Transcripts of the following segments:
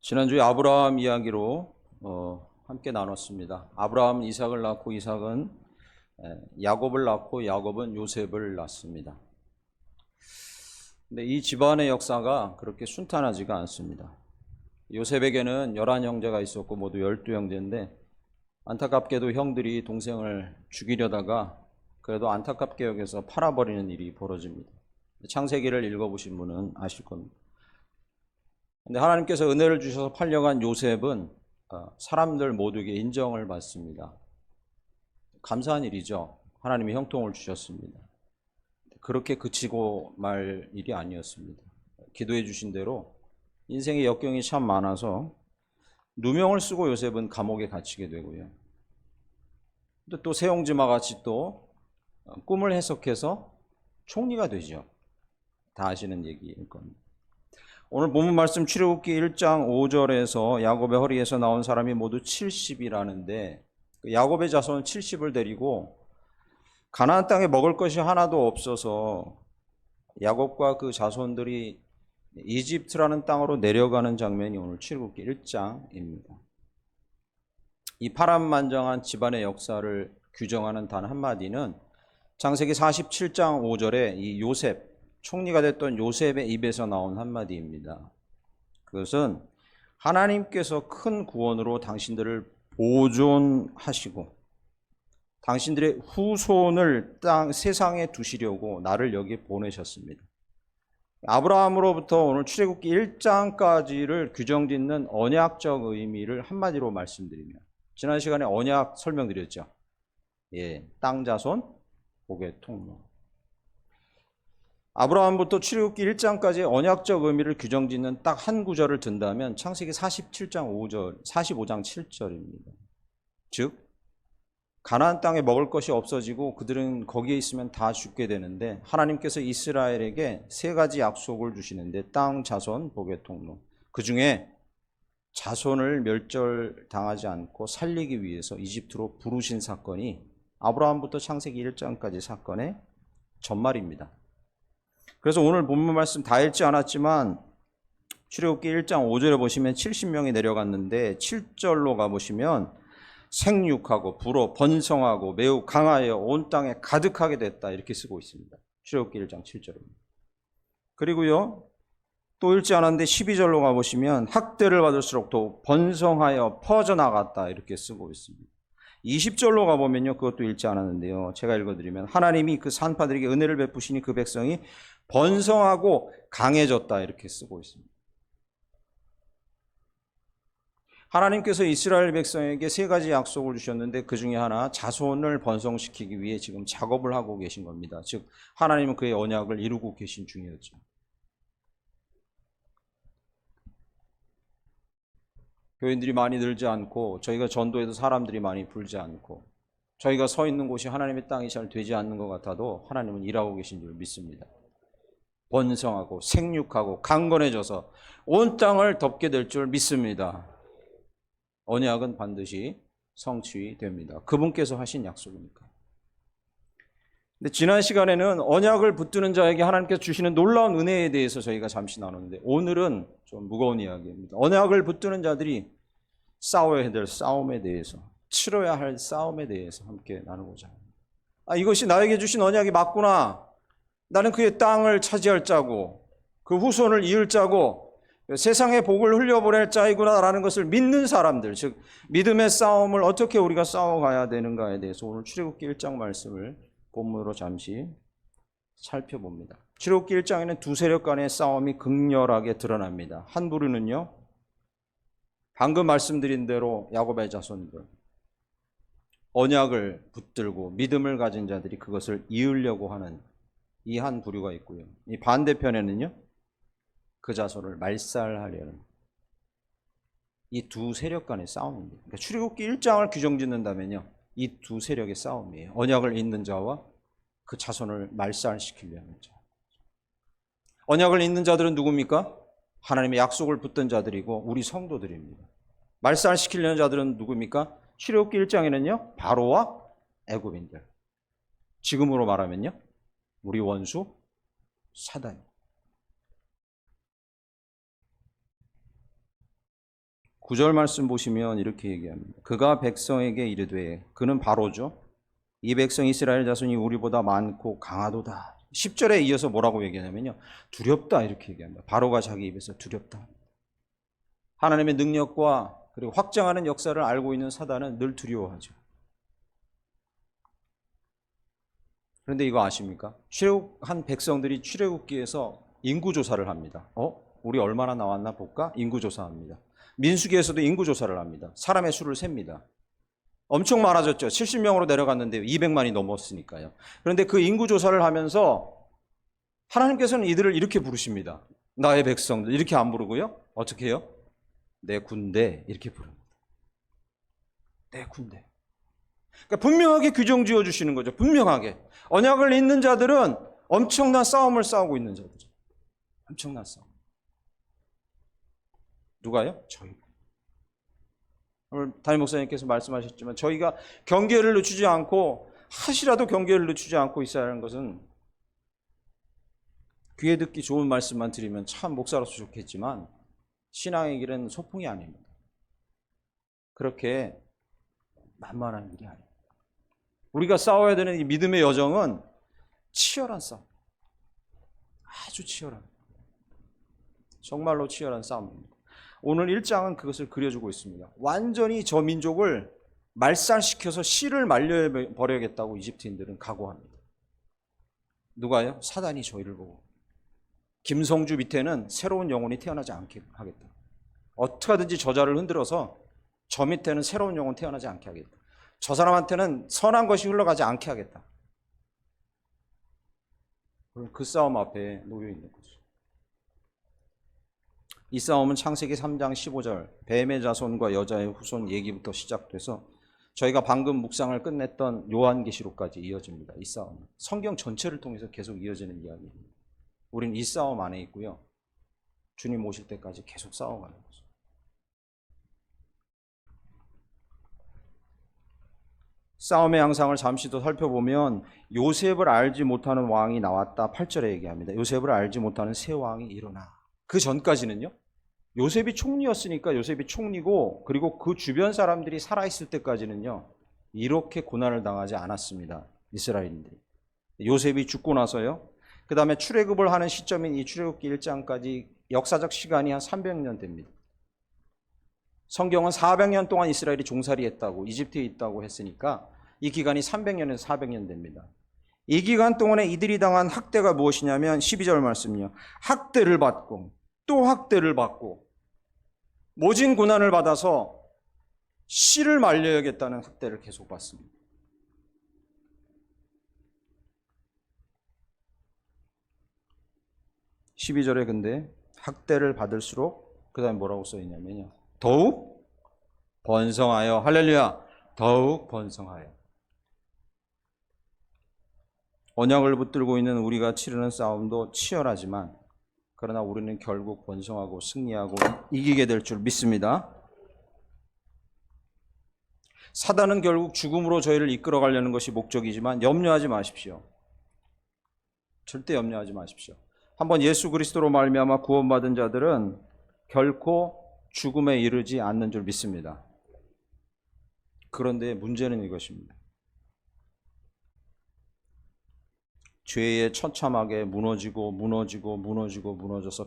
지난주에 아브라함 이야기로 함께 나눴습니다. 아브라함은 이삭을 낳고 이삭은 야곱을 낳고 야곱은 요셉을 낳습니다. 근데 이 집안의 역사가 그렇게 순탄하지가 않습니다. 요셉에게는 11형제가 있었고 모두 12형제인데 안타깝게도 형들이 동생을 죽이려다가 그래도 안타깝게 여겨서 팔아버리는 일이 벌어집니다. 창세기를 읽어보신 분은 아실 겁니다. 근데 하나님께서 은혜를 주셔서 팔려간 요셉은 사람들 모두에게 인정을 받습니다. 감사한 일이죠. 하나님이 형통을 주셨습니다. 그렇게 그치고 말 일이 아니었습니다. 기도해 주신 대로 인생의 역경이 참 많아서 누명을 쓰고 요셉은 감옥에 갇히게 되고요. 근데 또 세옹지마 같이 또 꿈을 해석해서 총리가 되죠. 다 아시는 얘기일 겁니다. 오늘 본문 말씀 출애굽기 1장 5절에서 야곱의 허리에서 나온 사람이 모두 70이라는데 야곱의 자손은 70을 데리고 가나안 땅에 먹을 것이 하나도 없어서 야곱과 그 자손들이 이집트라는 땅으로 내려가는 장면이 오늘 출애굽기 1장입니다. 이 파란만장한 집안의 역사를 규정하는 단 한마디는 창세기 47장 5절에 이 요셉, 총리가 됐던 요셉의 입에서 나온 한마디입니다. 그것은 하나님께서 큰 구원으로 당신들을 보존하시고 당신들의 후손을 세상에 두시려고 나를 여기 보내셨습니다. 아브라함으로부터 오늘 출애굽기 1장까지를 규정짓는 언약적 의미를 한마디로 말씀드리면 지난 시간에 언약 설명드렸죠. 땅 자손 복의 통로. 아브라함부터 출애굽기 1장까지의 언약적 의미를 규정짓는 딱 한 구절을 든다면 창세기 47장 5절, 45장 7절입니다. 즉 가나안 땅에 먹을 것이 없어지고 그들은 거기에 있으면 다 죽게 되는데 하나님께서 이스라엘에게 세 가지 약속을 주시는데 땅, 자손, 복의 통로. 그 중에 자손을 멸절당하지 않고 살리기 위해서 이집트로 부르신 사건이 아브라함부터 창세기 1장까지 사건의 전말입니다. 그래서 오늘 본문 말씀 다 읽지 않았지만 출애굽기 1장 5절에 보시면 70명이 내려갔는데 7절로 가보시면 생육하고 불어 번성하고 매우 강하여 온 땅에 가득하게 됐다 이렇게 쓰고 있습니다. 출애굽기 1장 7절입니다. 그리고요 또 읽지 않았는데 12절로 가보시면 학대를 받을수록 더욱 번성하여 퍼져나갔다 이렇게 쓰고 있습니다. 20절로 가보면요 그것도 읽지 않았는데요 제가 읽어드리면 하나님이 그 산파들에게 은혜를 베푸시니 그 백성이 번성하고 강해졌다 이렇게 쓰고 있습니다. 하나님께서 이스라엘 백성에게 세 가지 약속을 주셨는데 그 중에 하나 자손을 번성시키기 위해 지금 작업을 하고 계신 겁니다. 즉 하나님은 그의 언약을 이루고 계신 중이었죠. 교인들이 많이 늘지 않고 저희가 전도해도 사람들이 많이 불지 않고 저희가 서 있는 곳이 하나님의 땅이 잘 되지 않는 것 같아도 하나님은 일하고 계신 줄 믿습니다. 번성하고 생육하고 강건해져서 온 땅을 덮게 될 줄 믿습니다. 언약은 반드시 성취됩니다. 그분께서 하신 약속이니까. 근데 지난 시간에는 언약을 붙드는 자에게 하나님께서 주시는 놀라운 은혜에 대해서 저희가 잠시 나눴는데 오늘은 좀 무거운 이야기입니다. 언약을 붙드는 자들이 싸워야 될 싸움에 대해서, 치러야 할 싸움에 대해서 함께 나누고자 합니다. 이것이 나에게 주신 언약이 맞구나. 나는 그의 땅을 차지할 자고 그 후손을 이을 자고 세상의 복을 흘려보낼 자이구나라는 것을 믿는 사람들, 즉 믿음의 싸움을 어떻게 우리가 싸워가야 되는가에 대해서 오늘 출애굽기 1장 말씀을 본문으로 잠시 살펴봅니다. 출애굽기 1장에는 두 세력 간의 싸움이 극렬하게 드러납니다. 한 부류는요 방금 말씀드린 대로 야곱의 자손들, 언약을 붙들고 믿음을 가진 자들이 그것을 이으려고 하는 이 한 부류가 있고요. 이 반대편에는요 그 자손을 말살하려는 이 두 세력 간의 싸움입니다. 그러니까 출애굽기 1장을 규정짓는다면요 이 두 세력의 싸움이에요. 언약을 잇는 자와 그 자손을 말살시키려는 자. 언약을 잇는 자들은 누굽니까? 하나님의 약속을 붙든 자들이고 우리 성도들입니다. 말살시키려는 자들은 누굽니까? 출애굽기 1장에는요 바로와 애굽인들, 지금으로 말하면요 우리 원수 사단. 9절 말씀 보시면 이렇게 얘기합니다. 그가 백성에게 이르되, 그는 바로죠. 이 백성 이스라엘 자손이 우리보다 많고 강하도다. 10절에 이어서 뭐라고 얘기하냐면요, 두렵다 이렇게 얘기합니다. 바로가 자기 입에서 두렵다. 하나님의 능력과 그리고 확장하는 역사를 알고 있는 사단은 늘 두려워하죠. 그런데 이거 아십니까? 출애굽한 백성들이 출애굽기에서 인구조사를 합니다. 우리 얼마나 나왔나 볼까? 인구조사합니다. 민수기에서도 인구조사를 합니다. 사람의 수를 셉니다. 엄청 많아졌죠. 70명으로 내려갔는데 200만이 넘었으니까요. 그런데 그 인구조사를 하면서 하나님께서는 이들을 이렇게 부르십니다. 나의 백성들 이렇게 안 부르고요. 어떻게 해요? 내 군대 이렇게 부릅니다. 내 군대. 그러니까 분명하게 규정 지어주시는 거죠. 분명하게. 언약을 잇는 자들은 엄청난 싸움을 싸우고 있는 자들이죠. 엄청난 싸움. 누가요? 저희. 오늘 담임 목사님께서 말씀하셨지만 저희가 경계를 늦추지 않고 하시라도 경계를 늦추지 않고 있어야 하는 것은, 귀에 듣기 좋은 말씀만 드리면 참 목사로서 좋겠지만 신앙의 길은 소풍이 아닙니다. 그렇게 만만한 일이 아닙니다. 우리가 싸워야 되는 이 믿음의 여정은 치열한 싸움, 아주 치열한, 정말로 치열한 싸움입니다. 오늘 1장은 그것을 그려주고 있습니다. 완전히 저 민족을 말살시켜서 씨를 말려버려야겠다고 이집트인들은 각오합니다. 누가요? 사단이 저희를 보고 김성주 밑에는 새로운 영혼이 태어나지 않게 하겠다. 어떻게 하든지 저자를 흔들어서 저 밑에는 새로운 영혼 태어나지 않게 하겠다. 저 사람한테는 선한 것이 흘러가지 않게 하겠다. 그 싸움 앞에 놓여 있는 거죠. 이 싸움은 창세기 3장 15절 뱀의 자손과 여자의 후손 얘기부터 시작돼서 저희가 방금 묵상을 끝냈던 요한계시록까지 이어집니다. 이 싸움은 성경 전체를 통해서 계속 이어지는 이야기입니다. 우리는 이 싸움 안에 있고요, 주님 오실 때까지 계속 싸워가는 거죠. 싸움의 양상을 잠시 더 살펴보면 요셉을 알지 못하는 왕이 나왔다 8절에 얘기합니다. 요셉을 알지 못하는 새 왕이 일어나. 그 전까지는요, 요셉이 총리였으니까 요셉이 총리고, 그리고 그 주변 사람들이 살아있을 때까지는요 이렇게 고난을 당하지 않았습니다. 이스라엘인들이. 요셉이 죽고 나서요, 그 다음에 출애굽을 하는 시점인 이 출애굽기 1장까지 역사적 시간이 한 300년 됩니다. 성경은 400년 동안 이스라엘이 종살이했다고, 이집트에 있다고 했으니까 이 기간이 300년에서 400년 됩니다. 이 기간 동안에 이들이 당한 학대가 무엇이냐면 12절 말씀이요, 학대를 받고 또 학대를 받고 모진 고난을 받아서 씨를 말려야겠다는 학대를 계속 받습니다. 12절에 근데 학대를 받을수록 그 다음에 뭐라고 써있냐면요, 더욱 번성하여, 할렐루야, 더욱 번성하여. 언약을 붙들고 있는 우리가 치르는 싸움도 치열하지만 그러나 우리는 결국 번성하고 승리하고 이기게 될 줄 믿습니다. 사단은 결국 죽음으로 저희를 이끌어가려는 것이 목적이지만 염려하지 마십시오. 절대 염려하지 마십시오. 한번 예수 그리스도로 말미암아 구원받은 자들은 결코 죽음에 이르지 않는 줄 믿습니다. 그런데 문제는 이것입니다. 죄에 처참하게 무너져서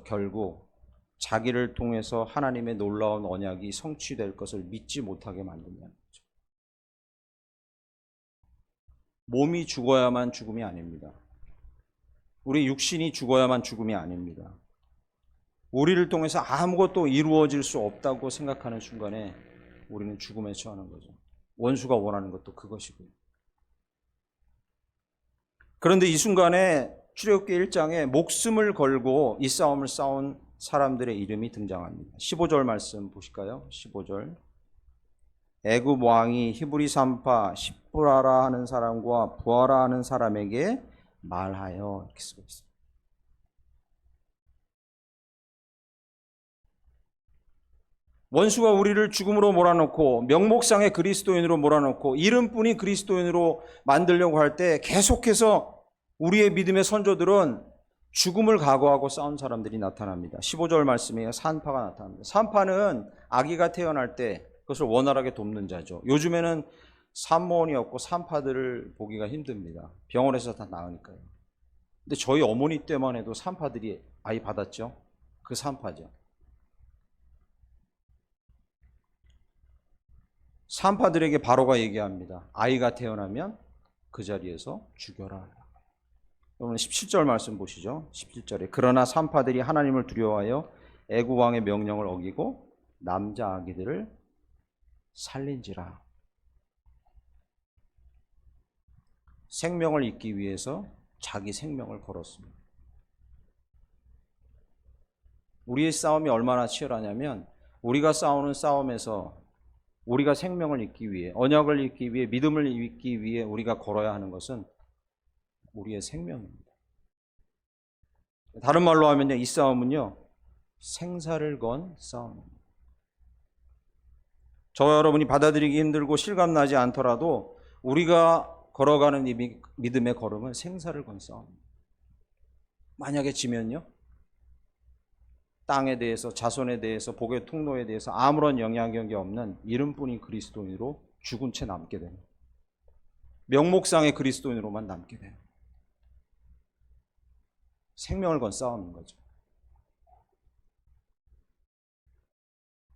결국 자기를 통해서 하나님의 놀라운 언약이 성취될 것을 믿지 못하게 만든다는 거죠. 몸이 죽어야만 죽음이 아닙니다. 우리 육신이 죽어야만 죽음이 아닙니다. 우리를 통해서 아무것도 이루어질 수 없다고 생각하는 순간에 우리는 죽음에 처하는 거죠. 원수가 원하는 것도 그것이고요. 그런데 이 순간에 출애굽기 1장에 목숨을 걸고 이 싸움을 싸운 사람들의 이름이 등장합니다. 15절 말씀 보실까요? 15절. 애굽 왕이 히브리 산파 십부라라 하는 사람과 부하라 하는 사람에게 말하여, 이렇게 쓰고 있습니다. 원수가 우리를 죽음으로 몰아넣고 명목상의 그리스도인으로 몰아넣고 이름뿐이 그리스도인으로 만들려고 할 때 계속해서 우리의 믿음의 선조들은 죽음을 각오하고 싸운 사람들이 나타납니다. 15절 말씀에 산파가 나타납니다. 산파는 아기가 태어날 때 그것을 원활하게 돕는 자죠. 요즘에는 산모원이 없고 산파들을 보기가 힘듭니다. 병원에서 다 나으니까요. 근데 저희 어머니 때만 해도 산파들이 아이 받았죠. 그 산파죠. 산파들에게 바로가 얘기합니다. 아이가 태어나면 그 자리에서 죽여라. 여러분 17절 말씀 보시죠. 17절에 그러나 산파들이 하나님을 두려워하여 애굽 왕의 명령을 어기고 남자 아기들을 살린지라. 생명을 잇기 위해서 자기 생명을 걸었습니다. 우리의 싸움이 얼마나 치열하냐면 우리가 싸우는 싸움에서 우리가 생명을 잇기 위해, 언약을 잇기 위해, 믿음을 잇기 위해 우리가 걸어야 하는 것은 우리의 생명입니다. 다른 말로 하면요, 이 싸움은요, 생사를 건 싸움입니다. 저와 여러분이 받아들이기 힘들고 실감나지 않더라도 우리가 걸어가는 이 믿음의 걸음은 생사를 건 싸움입니다. 만약에 지면요, 땅에 대해서, 자손에 대해서, 복의 통로에 대해서 아무런 영향력이 없는 이름뿐인 그리스도인으로 죽은 채 남게 됩니다. 명목상의 그리스도인으로만 남게 돼요. 생명을 건 싸움인 거죠.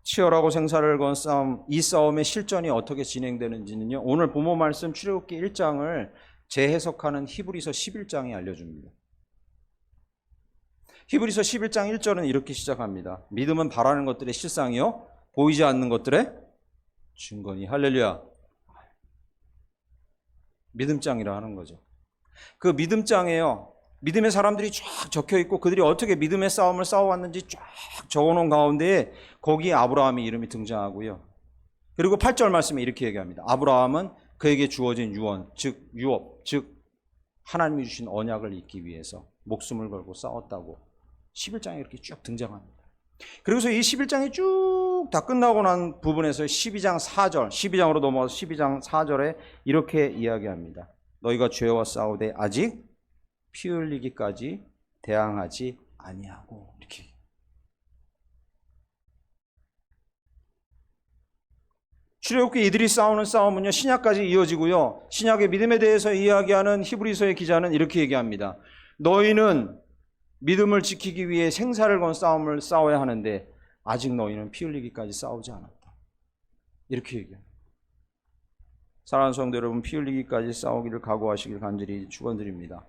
치열하고 생사를 건 싸움, 이 싸움의 실전이 어떻게 진행되는지는요, 오늘 본문 말씀 출애굽기 1장을 재해석하는 히브리서 11장이 알려줍니다. 히브리서 11장 1절은 이렇게 시작합니다. 믿음은 바라는 것들의 실상이요 보이지 않는 것들의 증거니. 할렐루야. 믿음장이라 하는 거죠. 그 믿음장에요, 믿음의 사람들이 쫙 적혀있고 그들이 어떻게 믿음의 싸움을 싸워왔는지 쫙 적어놓은 가운데에 거기에 아브라함의 이름이 등장하고요. 그리고 8절 말씀에 이렇게 얘기합니다. 아브라함은 그에게 주어진 유언, 즉 유업, 즉 하나님이 주신 언약을 잇기 위해서 목숨을 걸고 싸웠다고 11장에 이렇게 쭉 등장합니다. 그리고서 이 11장이 쭉 다 끝나고 난 부분에서 12장 4절, 12장으로 넘어가서 12장 4절에 이렇게 이야기합니다. 너희가 죄와 싸우되 아직 피 흘리기까지 대항하지 아니하고. 이렇게 출애굽기 이들이 싸우는 싸움은요, 신약까지 이어지고요, 신약의 믿음에 대해서 이야기하는 히브리서의 기자는 이렇게 얘기합니다. 너희는 믿음을 지키기 위해 생사를 건 싸움을 싸워야 하는데 아직 너희는 피 흘리기까지 싸우지 않았다. 이렇게 얘기합니다. 사랑하는 성도 여러분, 피 흘리기까지 싸우기를 각오하시길 간절히 축원드립니다.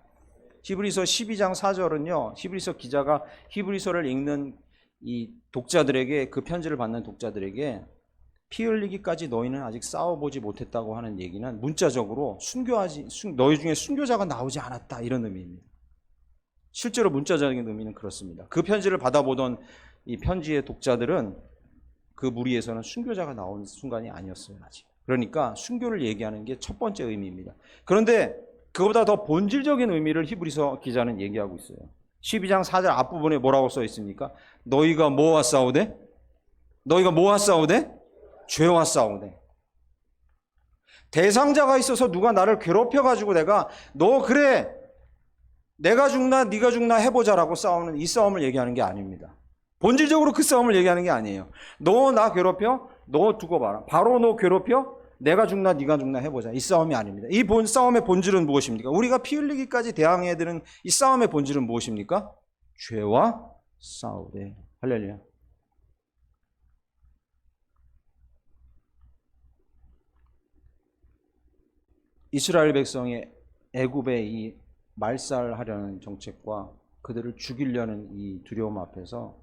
히브리서 12장 4절은요, 히브리서 기자가 히브리서를 읽는 이 독자들에게, 그 편지를 받는 독자들에게 피 흘리기까지 너희는 아직 싸워보지 못했다고 하는 얘기는 문자적으로 너희 중에 순교자가 나오지 않았다, 이런 의미입니다. 실제로 문자적인 의미는 그렇습니다. 그 편지를 받아보던 이 편지의 독자들은 그 무리에서는 순교자가 나온 순간이 아니었어요, 아직. 그러니까 순교를 얘기하는 게 첫 번째 의미입니다. 그런데 그보다 더 본질적인 의미를 히브리서 기자는 얘기하고 있어요. 12장 4절 앞부분에 뭐라고 써 있습니까? 너희가 뭐와 싸우되? 너희가 뭐와 싸우되? 죄와 싸우되. 대상자가 있어서 누가 나를 괴롭혀가지고 너 그래, 내가 죽나 네가 죽나 해보자라고 싸우는 이 싸움을 얘기하는 게 아닙니다. 본질적으로 그 싸움을 얘기하는 게 아니에요. 너 나 괴롭혀? 너 두고 봐라. 바로 너 괴롭혀? 내가 죽나 네가 죽나 해보자. 이 싸움이 아닙니다. 이 싸움의 본질은 무엇입니까? 우리가 피 흘리기까지 대항해야 되는 이 싸움의 본질은 무엇입니까? 죄와 싸우되. 할렐루야. 이스라엘 백성이 애굽의 이 말살하려는 정책과 그들을 죽이려는 이 두려움 앞에서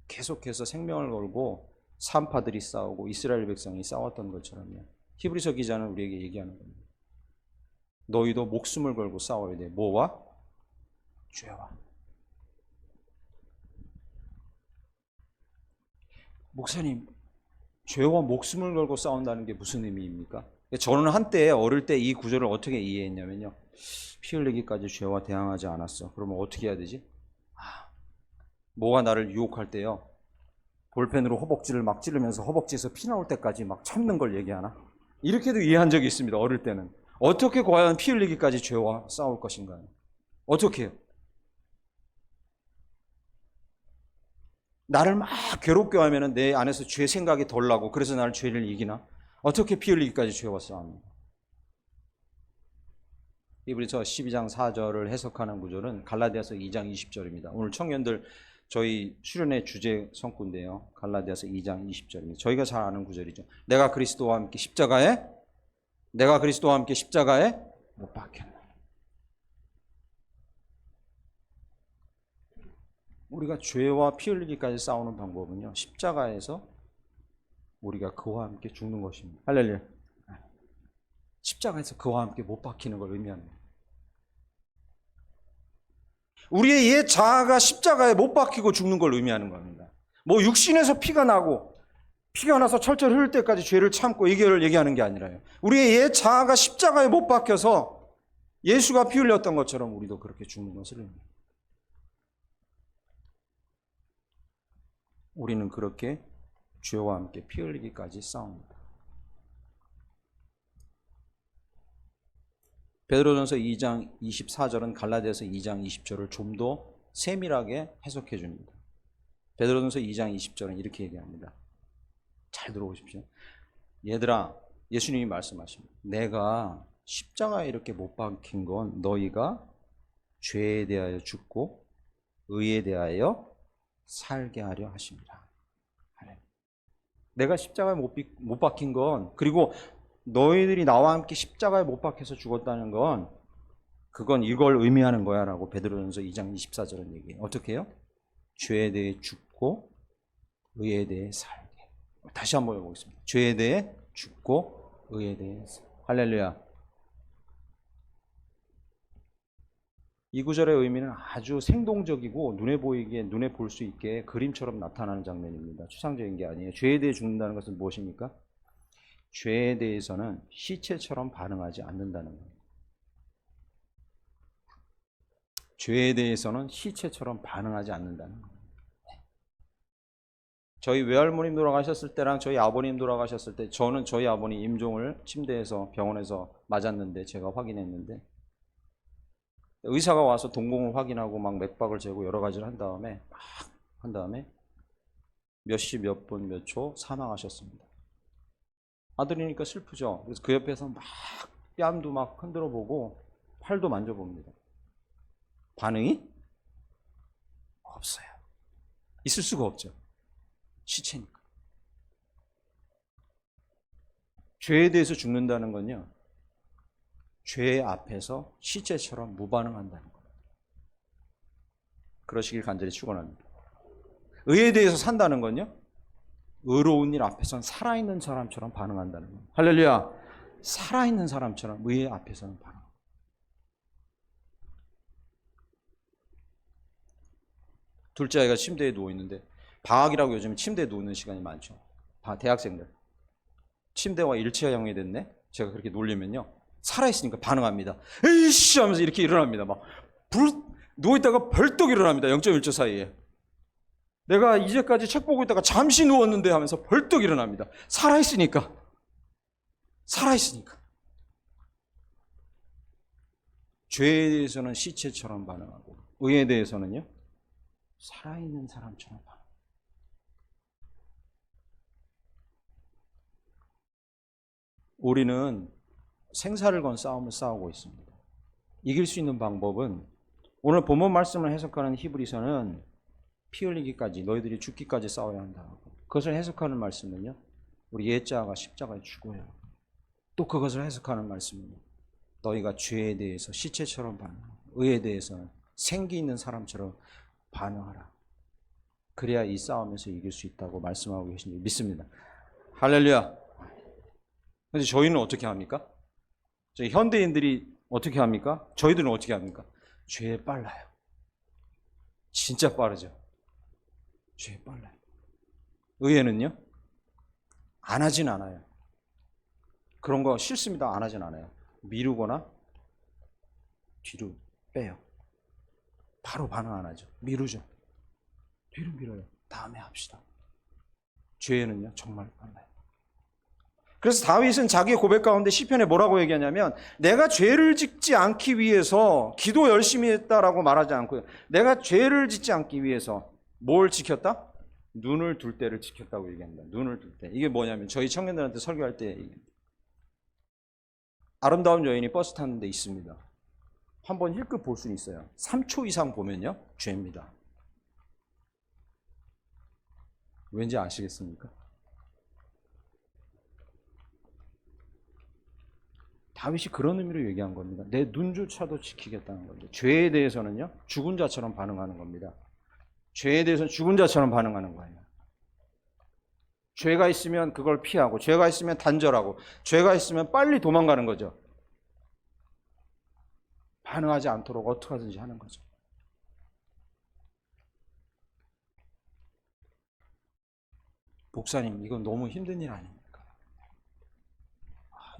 계속해서 생명을 걸고 산파들이 싸우고 이스라엘 백성이 싸웠던 것처럼요, 히브리서 기자는 우리에게 얘기하는 겁니다. 너희도 목숨을 걸고 싸워야 돼. 뭐와? 죄와. 목사님, 죄와 목숨을 걸고 싸운다는 게 무슨 의미입니까? 저는 한때 어릴 때 이 구절을 어떻게 이해했냐면요, 피 흘리기까지 죄와 대항하지 않았어. 그러면 어떻게 해야 되지? 뭐가 나를 유혹할 때요, 볼펜으로 허벅지를 막 찌르면서 허벅지에서 피 나올 때까지 막 참는 걸 얘기하나? 이렇게도 이해한 적이 있습니다, 어릴 때는. 어떻게 과연 피 흘리기까지 죄와 싸울 것인가요? 어떻게 해요? 나를 막 괴롭게 하면은 내 안에서 죄 생각이 덜 나고 그래서 나를 죄를 이기나? 어떻게 피 흘리기까지 죄와 싸웁니까? 히브리서 12장 4절을 해석하는 구절은 갈라디아서 2장 20절입니다. 오늘 청년들 저희 수련회 주제 성구인데요. 갈라디아서 2장 20절입니다. 저희가 잘 아는 구절이죠. 내가 그리스도와 함께 십자가에 못 박혔나. 우리가 죄와 피 흘리기까지 싸우는 방법은요, 십자가에서 우리가 그와 함께 죽는 것입니다. 할렐루야. 십자가에서 그와 함께 못 박히는 걸 의미합니다. 우리의 옛 자아가 십자가에 못 박히고 죽는 걸 의미하는 겁니다. 뭐 육신에서 피가 나서 철철 흐를 때까지 죄를 참고 이걸 얘기하는 게 아니라요. 우리의 옛 자아가 십자가에 못 박혀서 예수가 피 흘렸던 것처럼 우리도 그렇게 죽는 것을 의미합니다. 우리는 그렇게 죄와 함께 피 흘리기까지 싸웁니다. 베드로전서 2장 24절은 갈라디아서 2장 20절을 좀 더 세밀하게 해석해 줍니다. 베드로전서 2장 20절은 이렇게 얘기합니다. 잘 들어보십시오. 얘들아, 예수님이 말씀하십니다. 내가 십자가에 이렇게 못 박힌 건 너희가 죄에 대하여 죽고 의에 대하여 살게 하려 하십니다. 내가 십자가에 못 박힌 건, 그리고 너희들이 나와 함께 십자가에 못 박혀서 죽었다는 건 그건 이걸 의미하는 거야 라고 베드로전서 2장 24절은 얘기해요. 어떻게 해요? 죄에 대해 죽고 의에 대해 살게. 다시 한번 해보겠습니다. 죄에 대해 죽고 의에 대해 살게. 할렐루야. 이 구절의 의미는 아주 생동적이고 눈에 보이게, 눈에 볼 수 있게 그림처럼 나타나는 장면입니다. 추상적인 게 아니에요. 죄에 대해 죽는다는 것은 무엇입니까? 죄에 대해서는 시체처럼 반응하지 않는다는 겁니다. 죄에 대해서는 시체처럼 반응하지 않는다는 겁니다. 저희 외할머님 돌아가셨을 때랑 저희 아버님 돌아가셨을 때, 저는 저희 아버님 임종을 침대에서 병원에서 맞았는데 제가 확인했는데, 의사가 와서 동공을 확인하고 막 맥박을 재고 여러 가지를 한 다음에 몇 시 몇 분 몇 초 사망하셨습니다. 아들이니까 슬프죠. 그래서 그 옆에서 막 뺨도 막 흔들어 보고 팔도 만져봅니다. 반응이 없어요. 있을 수가 없죠. 시체니까. 죄에 대해서 죽는다는 건요, 죄 앞에서 시체처럼 무반응한다는 거예요. 그러시길 간절히 축원합니다. 의에 대해서 산다는 건요, 의로운 일 앞에서는 살아있는 사람처럼 반응한다는 거예요. 할렐루야. 살아있는 사람처럼 의의 앞에서는 반응. 둘째 아이가 침대에 누워있는데, 방학이라고 요즘 침대에 누우는 시간이 많죠. 대학생들. 침대와 일체형이 됐네? 제가 그렇게 놀리면요, 살아있으니까 반응합니다. 에이씨 하면서 이렇게 일어납니다. 막 누워있다가 벌떡 일어납니다. 0.1초 사이에. 내가 이제까지 책 보고 있다가 잠시 누웠는데 하면서 벌떡 일어납니다. 살아있으니까. 죄에 대해서는 시체처럼 반응하고 의에 대해서는요, 살아있는 사람처럼 반응합니다. 우리는 생사를 건 싸움을 싸우고 있습니다. 이길 수 있는 방법은, 오늘 본문 말씀을 해석하는 히브리서는 피 흘리기까지, 너희들이 죽기까지 싸워야 한다고. 그것을 해석하는 말씀은요, 우리 옛자가 십자가에 죽어요. 또 그것을 해석하는 말씀은요, 너희가 죄에 대해서 시체처럼 반응하고 의에 대해서는 생기 있는 사람처럼 반응하라. 그래야 이 싸움에서 이길 수 있다고 말씀하고 계신 줄 믿습니다. 할렐루야. 근데 저희는 어떻게 합니까? 저희 현대인들이 어떻게 합니까? 저희들은 어떻게 합니까? 죄에 빨라요. 진짜 빠르죠. 죄에 빨라요. 의에는요, 안 하진 않아요. 그런 거 싫습니다. 안 하진 않아요. 미루거나 뒤로 빼요. 바로 반응 안 하죠. 미루죠. 뒤로 밀어요. 다음에 합시다. 죄에는요, 정말 빨라요. 그래서 다윗은 자기의 고백 가운데 시편에 뭐라고 얘기하냐면, 내가 죄를 짓지 않기 위해서 기도 열심히 했다라고 말하지 않고요, 내가 죄를 짓지 않기 위해서 뭘 지켰다? 눈을 둘 때를 지켰다고 얘기합니다. 눈을 둘 때. 이게 뭐냐면 저희 청년들한테 설교할 때 아름다운 여인이 버스 타는 데 있습니다. 한번 힐끗 볼 수는 있어요. 3초 이상 보면요, 죄입니다. 왠지 아시겠습니까? 다윗이 그런 의미로 얘기한 겁니다. 내 눈조차도 지키겠다는 겁니다. 죄에 대해서는요, 죽은 자처럼 반응하는 겁니다. 죄에 대해서는 죽은 자처럼 반응하는 거예요. 죄가 있으면 그걸 피하고, 죄가 있으면 단절하고, 죄가 있으면 빨리 도망가는 거죠. 반응하지 않도록 어떻게 하든지 하는 거죠. 목사님, 이건 너무 힘든 일 아닙니까?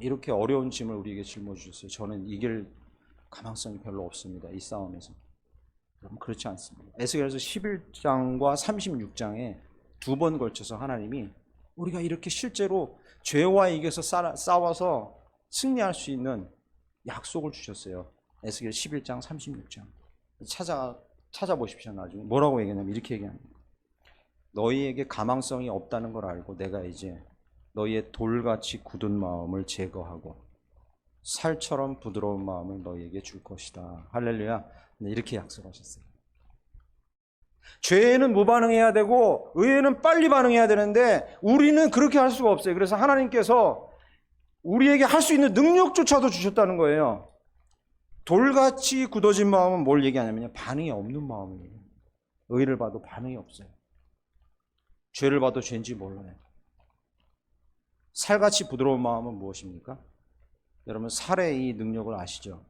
이렇게 어려운 짐을 우리에게 짊어주셨어요. 저는 이길 가망성이 별로 없습니다. 이 싸움에서. 여러분, 그렇지 않습니다. 에스겔서 11장과 36장에 두 번 걸쳐서 하나님이 우리가 이렇게 실제로 죄와 이겨서 싸워서 승리할 수 있는 약속을 주셨어요. 에스겔 11장 36장 찾아보십시오. 나중에 뭐라고 얘기하냐면 이렇게 얘기합니다. 너희에게 가망성이 없다는 걸 알고 내가 이제 너희의 돌같이 굳은 마음을 제거하고 살처럼 부드러운 마음을 너희에게 줄 것이다. 할렐루야. 이렇게 약속하셨어요. 죄에는 무반응해야 되고 의에는 빨리 반응해야 되는데 우리는 그렇게 할 수가 없어요. 그래서 하나님께서 우리에게 할 수 있는 능력조차도 주셨다는 거예요. 돌같이 굳어진 마음은 뭘 얘기하냐면요, 반응이 없는 마음이에요. 의를 봐도 반응이 없어요. 죄를 봐도 죄인지 몰라요. 살같이 부드러운 마음은 무엇입니까? 여러분, 살의 이 능력을 아시죠?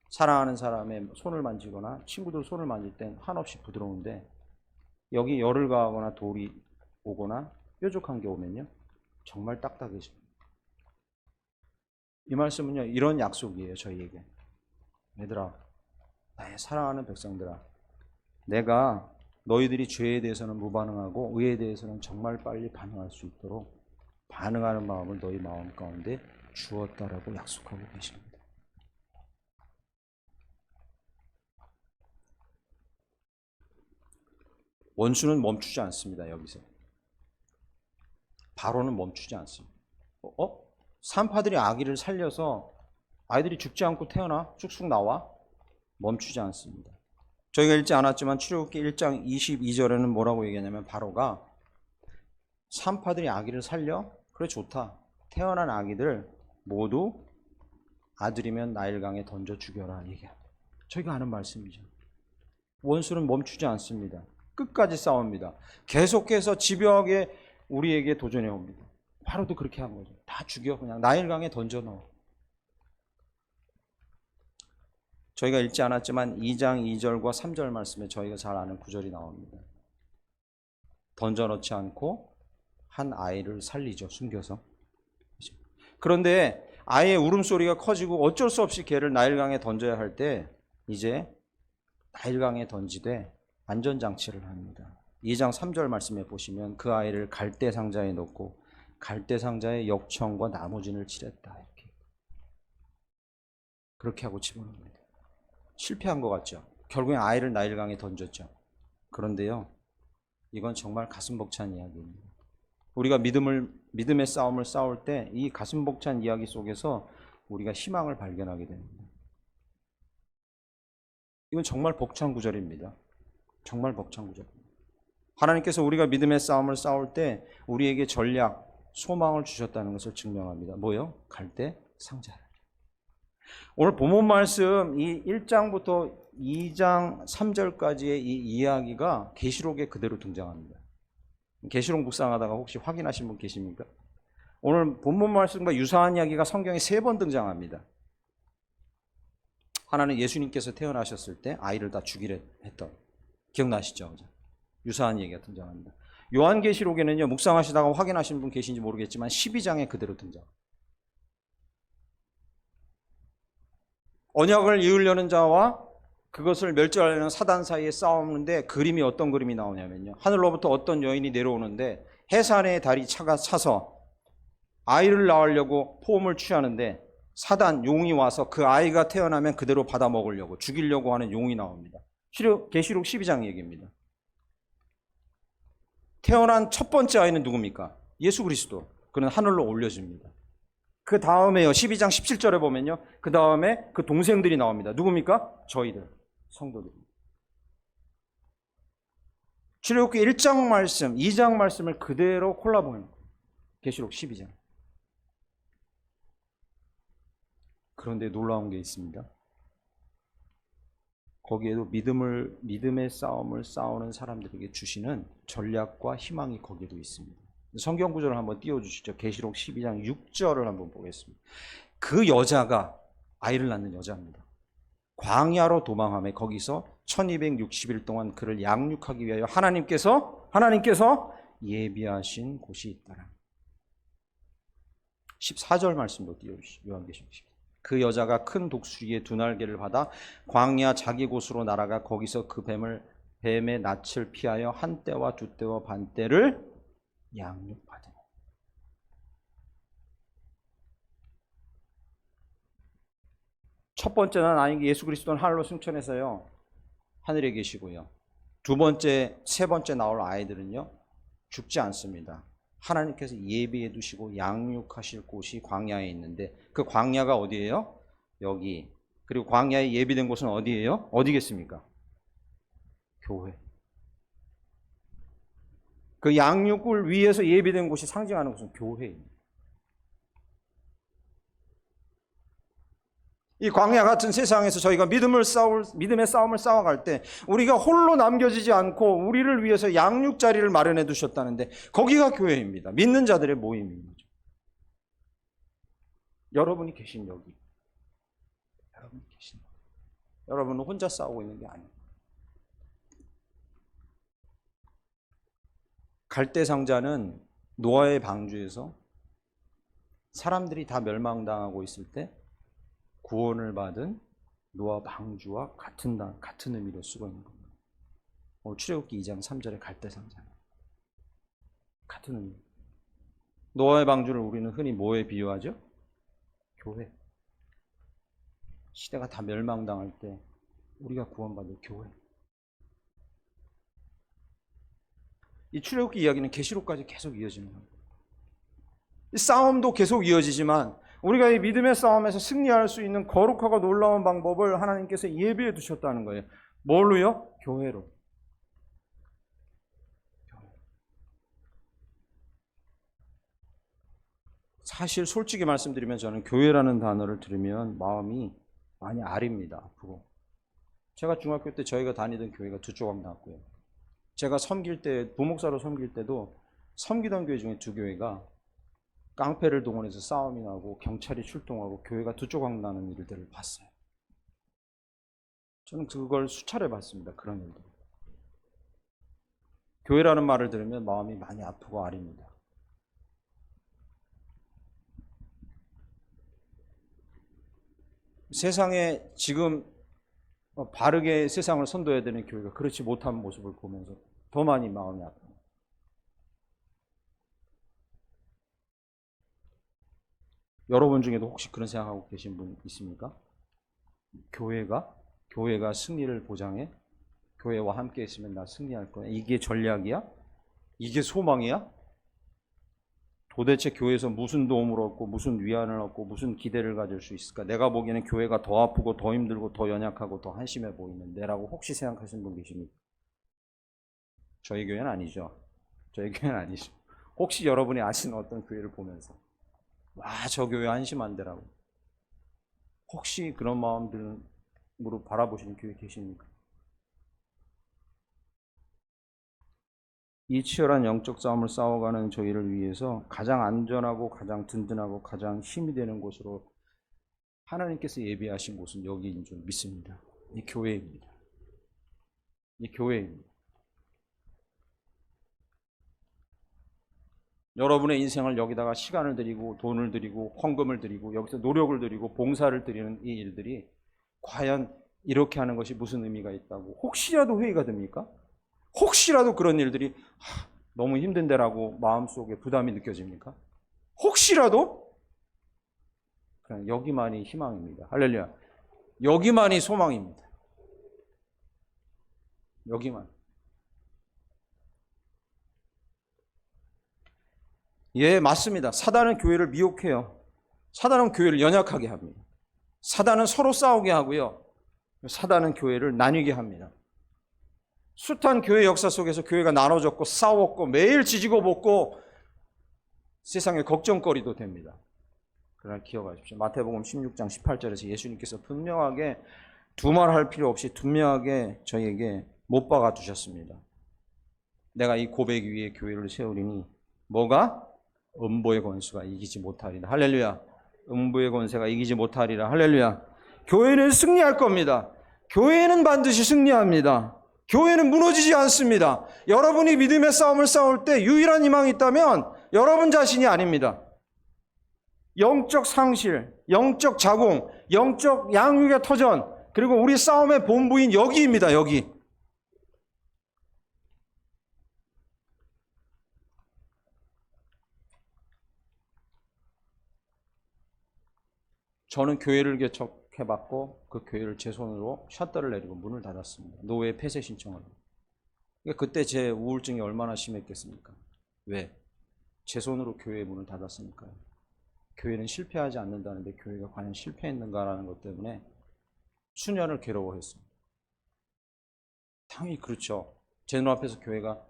사랑하는 사람의 손을 만지거나 친구들 손을 만질 땐 한없이 부드러운데 여기 열을 가하거나 돌이 오거나 뾰족한 게 오면요, 정말 딱딱해집니다. 이 말씀은요, 이런 약속이에요. 저희에게. 얘들아, 나의 사랑하는 백성들아, 내가 너희들이 죄에 대해서는 무반응하고 의에 대해서는 정말 빨리 반응할 수 있도록 반응하는 마음을 너희 마음 가운데 주었다라고 약속하고 계십니다. 원수는 멈추지 않습니다. 여기서 바로는 멈추지 않습니다. 산파들이 아기를 살려서 아이들이 죽지 않고 태어나 쑥쑥 나와? 멈추지 않습니다. 저희가 읽지 않았지만 출애굽기 1장 22절에는 뭐라고 얘기하냐면 바로가 산파들이 아기를 살려? 그래, 좋다. 태어난 아기들 모두 아들이면 나일강에 던져 죽여라 얘기합니다. 저희가 아는 말씀이죠. 원수는 멈추지 않습니다. 끝까지 싸웁니다. 계속해서 집요하게 우리에게 도전해 옵니다. 바로도 그렇게 한 거죠. 다 죽여, 그냥 나일강에 던져 넣어. 저희가 읽지 않았지만 2장 2절과 3절 말씀에 저희가 잘 아는 구절이 나옵니다. 던져 넣지 않고 한 아이를 살리죠, 숨겨서. 그런데 아이의 울음소리가 커지고 어쩔 수 없이 걔를 나일강에 던져야 할 때 이제 나일강에 던지되 안전장치를 합니다. 2장 3절 말씀에 보시면 그 아이를 갈대 상자에 넣고 갈대 상자에 역청과 나무진을 칠했다. 이렇게. 그렇게 하고 집어넣습니다. 실패한 것 같죠? 결국엔 아이를 나일강에 던졌죠. 그런데요, 이건 정말 가슴 벅찬 이야기입니다. 우리가 믿음의 싸움을 싸울 때 이 가슴 벅찬 이야기 속에서 우리가 희망을 발견하게 됩니다. 이건 정말 벅찬 구절입니다. 정말 벅찬 구절입니다. 하나님께서 우리가 믿음의 싸움을 싸울 때 우리에게 전략, 소망을 주셨다는 것을 증명합니다. 뭐요? 갈대 상자를. 오늘 본문 말씀 이 1장부터 2장 3절까지의 이 이야기가 계시록에 그대로 등장합니다. 계시록 묵상하다가 혹시 확인하신 분 계십니까? 오늘 본문 말씀과 유사한 이야기가 성경에 3번 등장합니다. 하나는 예수님께서 태어나셨을 때 아이를 다 죽이려 했던, 기억나시죠? 유사한 얘기가 등장합니다. 요한계시록에는요, 묵상하시다가 확인하신 분 계신지 모르겠지만 12장에 그대로 등장합니다. 언약을 이으려는 자와 그것을 멸절하려는 사단 사이에 싸우는데 그림이 어떤 그림이 나오냐면요, 하늘로부터 어떤 여인이 내려오는데 해산의 달이 차서 아이를 낳으려고 포음을 취하는데 사단, 용이 와서 그 아이가 태어나면 그대로 받아먹으려고 죽이려고 하는 용이 나옵니다. 계시록 12장 얘기입니다. 태어난 첫 번째 아이는 누굽니까? 예수 그리스도. 그는 하늘로 올려집니다. 그 다음에요. 12장 17절에 보면요. 그 다음에 그 동생들이 나옵니다. 누굽니까? 저희들, 성도들. 출애굽기 1장 말씀, 2장 말씀을 그대로 콜라보는 거예요. 계시록 12장. 그런데 놀라운 게 있습니다. 거기에도 믿음의 싸움을 싸우는 사람들에게 주시는 전략과 희망이 거기에도 있습니다. 성경 구절을 한번 띄워주시죠. 계시록 12장 6절을 한번 보겠습니다. 그 여자가 아이를 낳는 여자입니다. 광야로 도망하며 거기서 1260일 동안 그를 양육하기 위하여 하나님께서 예비하신 곳이 있더라. 14절 말씀도 띄워주시죠. 요한계시록 14절. 그 여자가 큰 독수리의 두 날개를 받아 광야 자기 곳으로 날아가 거기서 그 뱀의 낯을 피하여 한 때와 두 때와 반 때를 양육받으니. 첫 번째는 아닌 게 예수 그리스도는 하늘로 승천해서요 하늘에 계시고요. 두 번째, 세 번째 나올 아이들은요 죽지 않습니다. 하나님께서 예비해 두시고 양육하실 곳이 광야에 있는데 그 광야가 어디예요? 여기. 그리고 광야에 예비된 곳은 어디예요? 어디겠습니까? 교회. 그 양육을 위해서 예비된 곳이 상징하는 것은 교회입니다. 이 광야 같은 세상에서 저희가 믿음의 싸움을 싸워갈 때 우리가 홀로 남겨지지 않고 우리를 위해서 양육 자리를 마련해 두셨다는데 거기가 교회입니다. 믿는 자들의 모임인 거죠. 여러분이 계신 여기. 여러분은 혼자 싸우고 있는 게 아니에요. 갈대 상자는 노아의 방주에서 사람들이 다 멸망당하고 있을 때 구원을 받은 노아 방주와 같은 의미로 쓰고 있는 겁니다. 출애굽기 2장 3절의 갈대 상자. 같은 의미. 노아의 방주를 우리는 흔히 뭐에 비유하죠? 교회. 시대가 다 멸망당할 때 우리가 구원받을 교회. 이 출애굽기 이야기는 계시록까지 계속 이어지는 겁니다. 이 싸움도 계속 이어지지만 우리가 이 믿음의 싸움에서 승리할 수 있는 거룩하고 놀라운 방법을 하나님께서 예비해 두셨다는 거예요. 뭘로요? 교회로. 사실 솔직히 말씀드리면 저는 교회라는 단어를 들으면 마음이 많이 아립니다. 아프고. 제가 중학교 때 저희가 다니던 교회가 두 조각 나왔고요. 제가 섬길 때, 부목사로 섬길 때도 섬기던 교회 중에 두 교회가 깡패를 동원해서 싸움이 나고 경찰이 출동하고 교회가 두 조각 나는 일들을 봤어요. 저는 그걸 수차례 봤습니다. 그런 일들. 교회라는 말을 들으면 마음이 많이 아프고 아립니다. 세상에 지금 바르게 세상을 선도해야 되는 교회가 그렇지 못한 모습을 보면서 더 많이 마음이 아픕니다. 여러분 중에도 혹시 그런 생각하고 계신 분 있습니까? 교회가 승리를 보장해? 교회와 함께 있으면 나 승리할 거야? 이게 전략이야? 이게 소망이야? 도대체 교회에서 무슨 도움을 얻고 무슨 위안을 얻고 무슨 기대를 가질 수 있을까? 내가 보기에는 교회가 더 아프고 더 힘들고 더 연약하고 더 한심해 보이는데라고 혹시 생각하시는 분 계십니까? 저희 교회는 아니죠. 저희 교회는 아니죠. 혹시 여러분이 아시는 어떤 교회를 보면서 와, 저 교회 한심한데라고 혹시 그런 마음으로 바라보시는 교회 계십니까? 이 치열한 영적 싸움을 싸워가는 저희를 위해서 가장 안전하고 가장 든든하고 가장 힘이 되는 곳으로 하나님께서 예비하신 곳은 여기인 줄 믿습니다. 이 교회입니다. 이 교회입니다. 여러분의 인생을 여기다가 시간을 들이고 돈을 들이고 헌금을 들이고 여기서 노력을 들이고 봉사를 드리는 이 일들이 과연 이렇게 하는 것이 무슨 의미가 있다고 혹시라도 회의가 됩니까? 혹시라도 그런 일들이 너무 힘든데라고 마음속에 부담이 느껴집니까? 혹시라도? 그냥 여기만이 희망입니다. 할렐루야. 여기만이 소망입니다. 여기만. 예, 맞습니다. 사단은 교회를 미혹해요. 사단은 교회를 연약하게 합니다. 사단은 서로 싸우게 하고요. 사단은 교회를 나뉘게 합니다. 숱한 교회 역사 속에서 교회가 나눠졌고 싸웠고 매일 지지고 볶고 세상의 걱정거리도 됩니다. 그러나 기억하십시오. 마태복음 16장 18절에서 예수님께서 분명하게 두말할 필요 없이 분명하게 저희에게 못 박아 두셨습니다. 내가 이 고백 위에 교회를 세우리니 뭐가? 음보의 권수가 이기지 못하리라. 할렐루야. 음부의 권세가 이기지 못하리라. 할렐루야. 교회는 승리할 겁니다. 교회는 반드시 승리합니다. 교회는 무너지지 않습니다. 여러분이 믿음의 싸움을 싸울 때 유일한 희망이 있다면 여러분 자신이 아닙니다. 영적 상실, 영적 자궁, 영적 양육의 터전, 그리고 우리 싸움의 본부인 여기입니다. 여기. 저는 교회를 개척해봤고 그 교회를 제 손으로 샷터를 내리고 문을 닫았습니다. 노예 폐쇄 신청을. 그때 제 우울증이 얼마나 심했겠습니까? 왜? 제 손으로 교회의 문을 닫았으니까요. 교회는 실패하지 않는다는데 교회가 과연 실패했는가라는 것 때문에 수년을 괴로워했습니다. 당연히 그렇죠. 제 눈앞에서 교회가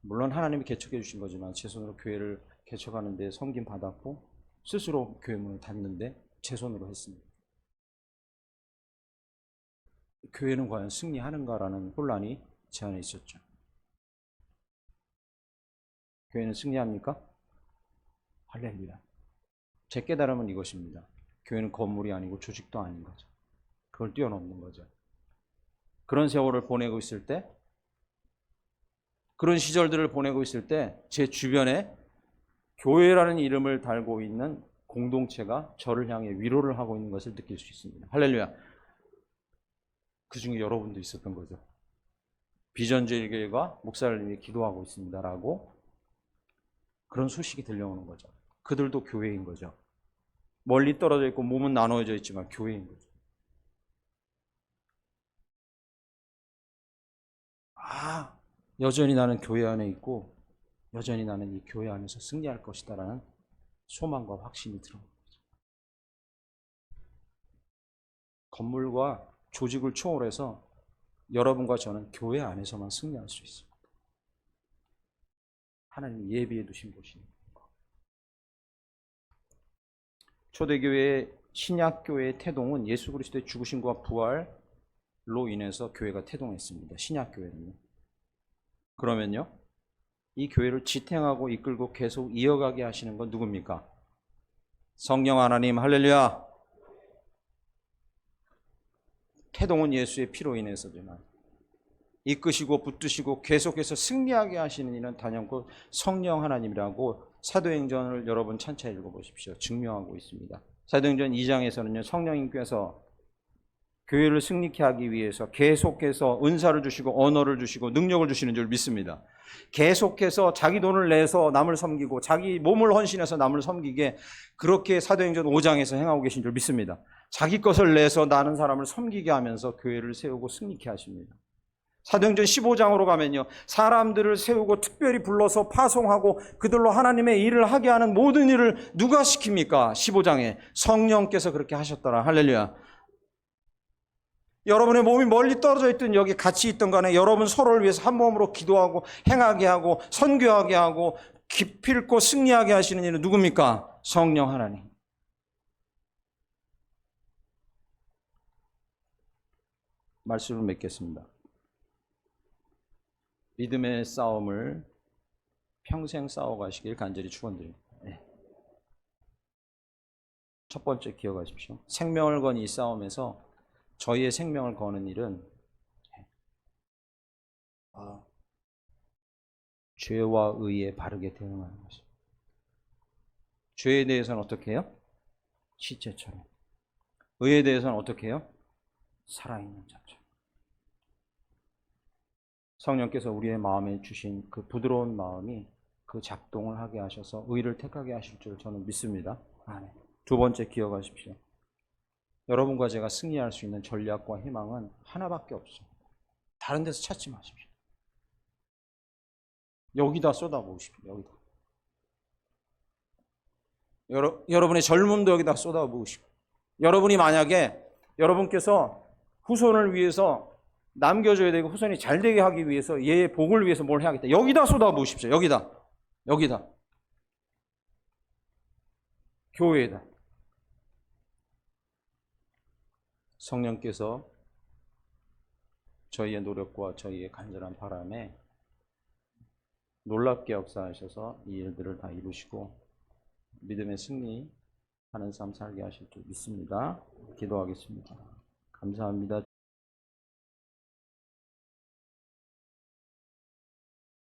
물론 하나님이 개척해 주신 거지만 제 손으로 교회를 개척하는데 섬김 받았고 스스로 교회 문을 닫는데 제 손으로 했습니다. 교회는 과연 승리하는가라는 혼란이 제 안에 있었죠. 교회는 승리합니까? 할렐루야. 제 깨달음은 이것입니다. 교회는 건물이 아니고 조직도 아닌 거죠. 그걸 뛰어넘는 거죠. 그런 세월을 보내고 있을 때, 그런 시절들을 보내고 있을 때 제 주변에 교회라는 이름을 달고 있는 공동체가 저를 향해 위로를 하고 있는 것을 느낄 수 있습니다. 할렐루야. 그 중에 여러분도 있었던 거죠. 비전주의 교회가 목사님이 기도하고 있습니다라고 그런 소식이 들려오는 거죠. 그들도 교회인 거죠. 멀리 떨어져 있고 몸은 나눠져 있지만 교회인 거죠. 여전히 나는 교회 안에 있고 여전히 나는 이 교회 안에서 승리할 것이다라는 소망과 확신이 들어오는 거죠. 건물과 조직을 초월해서 여러분과 저는 교회 안에서만 승리할 수 있습니다. 하나님이 예비해 두신 곳입니다. 초대교회의 신약교회의 태동은 예수 그리스도의 죽으심과 부활로 인해서 교회가 태동했습니다. 신약교회는요. 그러면요, 이 교회를 지탱하고 이끌고 계속 이어가게 하시는 건 누굽니까? 성령 하나님. 할렐루야. 태동은 예수의 피로 인해서지만 이끄시고 붙드시고 계속해서 승리하게 하시는 이는 단연코 성령 하나님이라고 사도행전을 여러분 찬찬히 읽어보십시오. 증명하고 있습니다. 사도행전 2장에서는요, 성령님께서 교회를 승리케 하기 위해서 계속해서 은사를 주시고 언어를 주시고 능력을 주시는 줄 믿습니다. 계속해서 자기 돈을 내서 남을 섬기고 자기 몸을 헌신해서 남을 섬기게 그렇게 사도행전 5장에서 행하고 계신 줄 믿습니다. 자기 것을 내서 나는 사람을 섬기게 하면서 교회를 세우고 승리케 하십니다. 사도행전 15장으로 가면요, 사람들을 세우고 특별히 불러서 파송하고 그들로 하나님의 일을 하게 하는 모든 일을 누가 시킵니까? 15장에 성령께서 그렇게 하셨더라. 할렐루야. 여러분의 몸이 멀리 떨어져 있든 여기 같이 있든 간에 여러분 서로를 위해서 한 몸으로 기도하고 행하게 하고 선교하게 하고 기필코 승리하게 하시는 이는 누굽니까? 성령 하나님. 말씀을 맺겠습니다. 믿음의 싸움을 평생 싸워가시길 간절히 축원드립니다. 첫 번째 기억하십시오. 생명을 건 이 싸움에서 저희의 생명을 거는 일은 죄와 의에 바르게 대응하는 것입니다. 죄에 대해서는 어떻게 해요? 시체처럼. 의에 대해서는 어떻게 해요? 살아있는 자처럼. 성령께서 우리의 마음에 주신 그 부드러운 마음이 그 작동을 하게 하셔서 의를 택하게 하실 줄 저는 믿습니다. 아멘. 두 번째 기억하십시오. 여러분과 제가 승리할 수 있는 전략과 희망은 하나밖에 없습니다. 다른 데서 찾지 마십시오. 여기다 쏟아부으십시오. 여기다. 여러분의 젊음도 여기다 쏟아부으시고, 여러분이 만약에 여러분께서 후손을 위해서 남겨줘야 되고 후손이 잘 되게 하기 위해서 얘의 복을 위해서 뭘 해야겠다. 여기다 쏟아부으십시오. 여기다. 교회에다. 성령께서 저희의 노력과 저희의 간절한 바람에 놀랍게 역사하셔서 이 일들을 다 이루시고 믿음의 승리하는 삶 살게 하실 줄 믿습니다. 기도하겠습니다. 감사합니다.